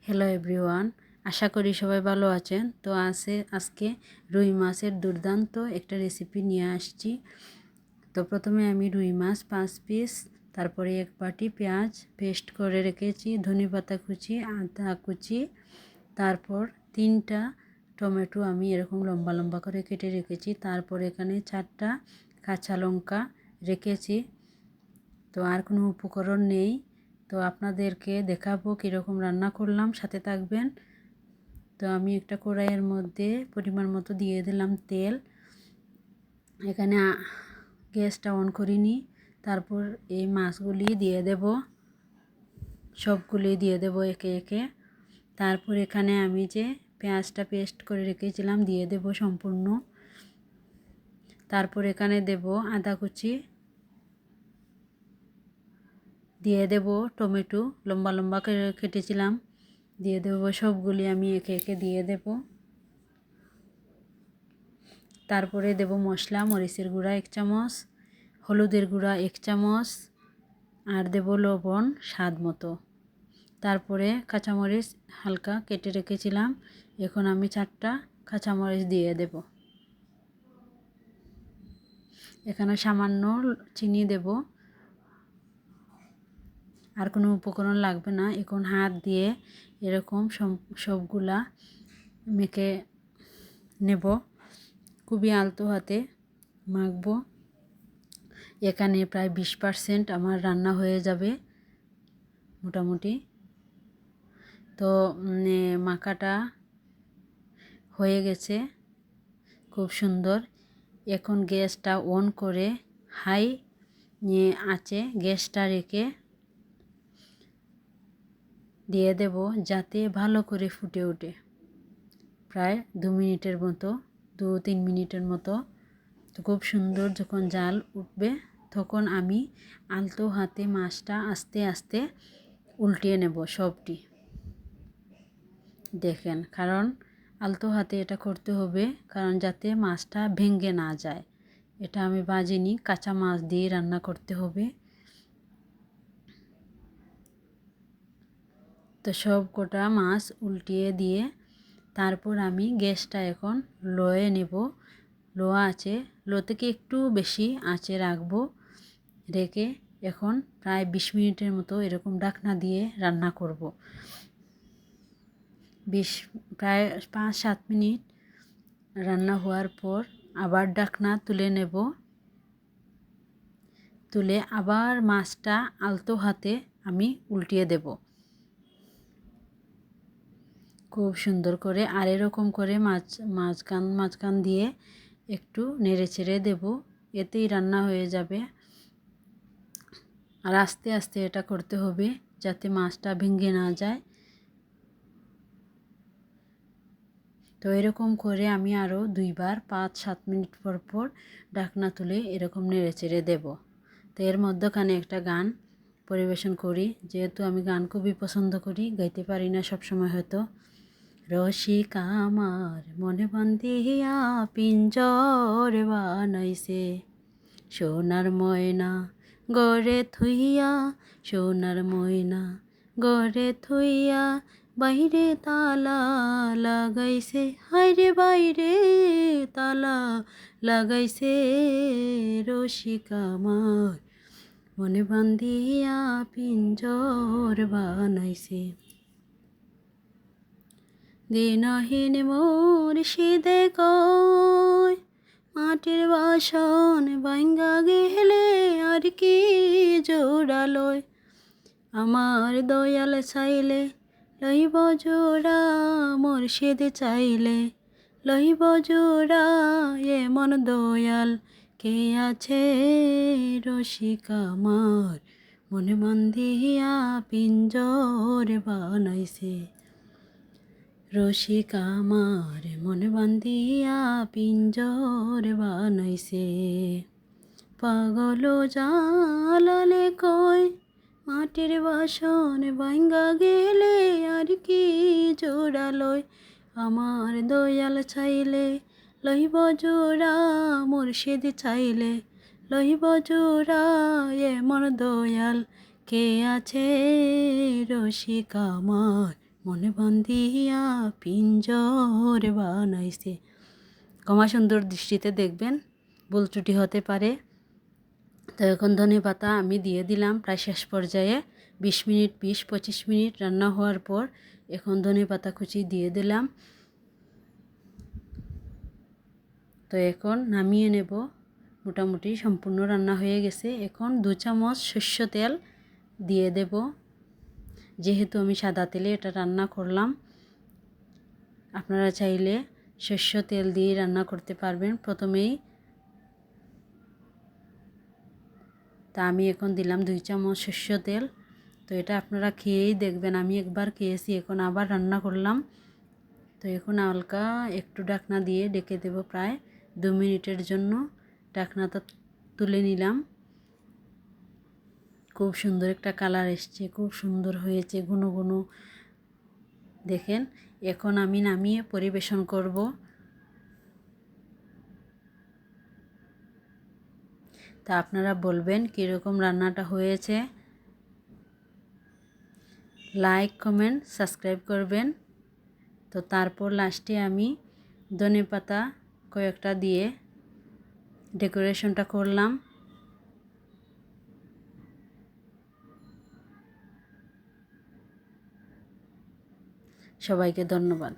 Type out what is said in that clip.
Hello everyone, আশা করি সবাই ভালো আছেন। তো আজকে রুই মাছের দুর্দান্ত একটা রেসিপি নিয়ে আসছি। তো প্রথমে আমি রুই মাছ 5 পিস, তারপরে 1 বাটি পেঁয়াজ পেস্ট করে রেখেছি, ধনেপাতা কুচি, আদা কুচি, তারপর 3টা টমেটো আমি এরকম লম্বা লম্বা করে কেটে রেখেছি, তারপর এখানে 4টা কাঁচা লঙ্কা রেখেছি। তো আর কোনো উপকরণ নেই। তো আপনাদেরকে দেখাবো কীরকম রান্না করলাম, সাথে থাকবেন। তো আমি একটা কড়াইয়ের মধ্যে পরিমাণ মতো দিয়ে দিলাম তেল। এখানে গ্যাসটা অন করিনি। তারপর এই মাছগুলি দিয়ে দেব, সবগুলি দিয়ে দেব একে একে। তারপর এখানে আমি যে পেঁয়াজটা পেস্ট করে রেখেছিলাম দিয়ে দেব সম্পূর্ণ। তারপর এখানে দেব আদা কুচি, দিয়ে দেব টমেটো লম্বা লম্বা করে কেটেছিলাম, দিয়ে দেব। সবগুলি আমি একে একে দিয়ে দেব। তারপরে দেব মশলা, মরিচের গুঁড়া 1 চামচ, হলুদের গুঁড়া 1 চামচ, আর দেব লবণ স্বাদ মতো। তারপরে কাঁচামরিচ হালকা কেটে রেখেছিলাম, এখন আমি 4টা কাঁচামরিচ দিয়ে দেব। এখানে সামান্য চিনি দেব, আর কোনো উপকরণ লাগবে না। এখন হাত দিয়ে এরকম সবগুলা মেখে নেব, খুবই আলতো হাতে মাখবো। এখানে প্রায় 20% আমার রান্না হয়ে যাবে মোটামুটি। তো মাখাটা হয়ে গেছে খুব সুন্দর। এখন গ্যাসটা অন করে হাই আঁচে গ্যাসটা রেখে দিয়ে দেব, যাতে ভালো করে ফুটে ওঠে। প্রায় 2 মিনিটের মতো, 2-3 মিনিটের মতো। তো খুব সুন্দর যখন জাল উঠবে তখন আমি আলতো হাতে মাছটা আস্তে আস্তে উল্টিয়ে নেব সবটি। দেখেন, কারণ আলতো হাতে এটা করতে হবে, কারণ যাতে মাছটা ভেঙে না যায়। এটা আমি ভাজিনি, কাঁচা মাছ দিয়ে রান্না করতে হবে। তো সব কটা মাছ উল্টিয়ে দিয়ে তারপর আমি গ্যাসটা এখন লোয়ে নেব। লো আছে, লো থেকে একটু বেশি আঁচে রাখবো। রেখে এখন প্রায় 20 মিনিটের মতো এরকম ঢাকনা দিয়ে রান্না করব। প্রায় 5-7 মিনিট রান্না হওয়ার পর আবার ঢাকনা তুলে নেব। তুলে আবার মাছটা আলতো হাতে আমি উল্টিয়ে দেব খুব সুন্দর করে। আর এরকম করে মাঝখান দিয়ে একটু নেড়ে ছেড়ে দেব, এতেই রান্না হয়ে যাবে। আর আস্তে আস্তে এটা করতে হবে যাতে মাছটা ভেঙে না যায়। তো এরকম করে আমি আরও 2বার 5-7 মিনিট পর পর ঢাকনা তুলে এরকম নেড়ে চেড়ে দেব। তো এর মধ্যখানে একটা গান পরিবেশন করি, যেহেতু আমি গান খুবই পছন্দ করি, গাইতে পারি না সবসময় হয়তো। রসিকা আমার মনে বান্ধিয়া পিঞ্জর বানাইছে, সোনার ময়না গড়ে থুইয়া, সোনার ময়না গড়ে থুইয়া, বাইরে তালা লাগাইছে, হায়রে বাইরে তালা লাগাইছে। রসিকা আমার মনে বান্ধিয়া পিঞ্জর বানাইছে। দিনহীন মুর্শিদে কয়, মাটির বাসন ভাঙ্গা গেলে আর কি জোড়ালয়। আমার দয়াল চাইলে লইব জোড়া, মুর্শিদ চাইলে লইব জোড়া, এমন দয়াল কে আছে। রসিকা আমার মনে বান্ধিয়া পিঞ্জর বানাইছে, রসিকা আমার মনে বান্ধিয়া পিঞ্জর বানাইছে। পাগল জালালে কয়, মাটির বাসন ভাঙ্গা গেলে আর কি জোড়ালয়। আমার দয়াল চাইলে লইব জোড়া, মুর্শিদ চাইলে লইব জোড়া, এমন দয়াল কে আছে। রসিকা আমার মনে বান্ধিয়া পিঞ্জর বানাইছে। ক্ষমা সুন্দর দৃষ্টিতে দেখবেন, ভুল ত্রুটি হতে পারে। তো এখন ধনেপাতা আমি দিয়ে দিলাম প্রায় শেষ পর্যায়ে। 20 মিনিট 20-25 মিনিট রান্না হওয়ার পর এখন ধনেপাতা কুচি দিয়ে দিলাম। তো এখন নামিয়ে নেব। মোটামুটি সম্পূর্ণ রান্না হয়ে গেছে। এখন 2 চামচ সর্ষে তেল দিয়ে দেব। যেহেতু আমি সাদা তেলে এটা রান্না করলাম, আপনারা চাইলে সর্ষে তেল দিয়ে রান্না করতে পারবেন প্রথমেই। তা আমি এখন দিলাম 2 চামচ সর্ষে তেল। তো এটা আপনারা খেয়েই দেখবেন, আমি একবার খেয়েছি, এখন আবার রান্না করলাম। তো এখন হালকা একটু ঢাকনা দিয়ে ঢেকে দেব প্রায় 2 মিনিটের জন্য। ঢাকনাটা তুলে নিলাম। খুব সুন্দর একটা কালার এসছে, খুব সুন্দর হয়েছে, ঘন ঘন দেখেন। এখন আমি নামিয়ে পরিবেশন করব। তা আপনারা বলবেন কীরকম রান্নাটা হয়েছে। লাইক, কমেন্ট, সাবস্ক্রাইব করবেন। তো তারপর লাস্টে আমি ধনেপাতা কয়েকটা দিয়ে ডেকোরেশনটা করলাম। সবাইকে ধন্যবাদ।